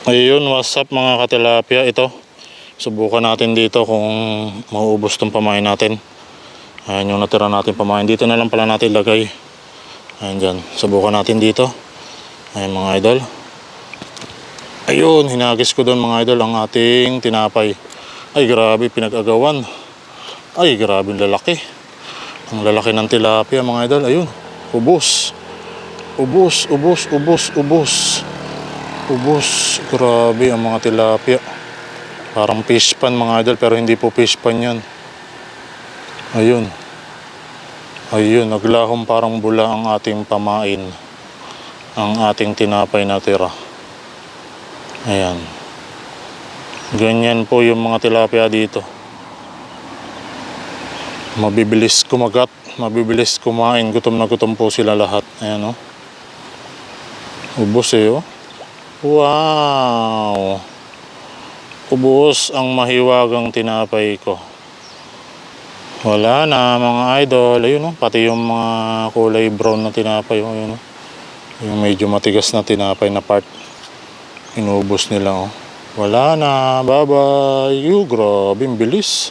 Ayun, what's up mga katilapia. Ito, subukan natin dito kung mauubos tong pamain natin. Ayan yung natira natin pamain. Dito na lang pala natin lagay. Ayan dyan, subukan natin dito. Ayan mga idol. Ayun, hinagis ko doon mga idol ang ating tinapay. Ay grabe, pinag-agawan. Ay grabe, lalaki. Ang lalaki ng tilapia mga idol. Ayun, ubos. Ubos. Grabe ang mga tilapia. Parang fish pan mga idol, pero hindi po fish pan yan. Ayun, naglahom parang bula ang ating pamain. Ang ating tinapay na tira. Ayan. Ganyan po yung mga tilapia dito. Mabibilis kumagat, mabibilis kumain. Gutom na gutom po sila lahat. Ayan o. Ubos oh. Wow! Ubos ang mahiwagang tinapay ko. Wala na mga idol. Ayun pati yung mga kulay brown na tinapay. Ayun yung medyo matigas na tinapay na part. Inubos nila Wala na. Bye bye. Grabe, bilis.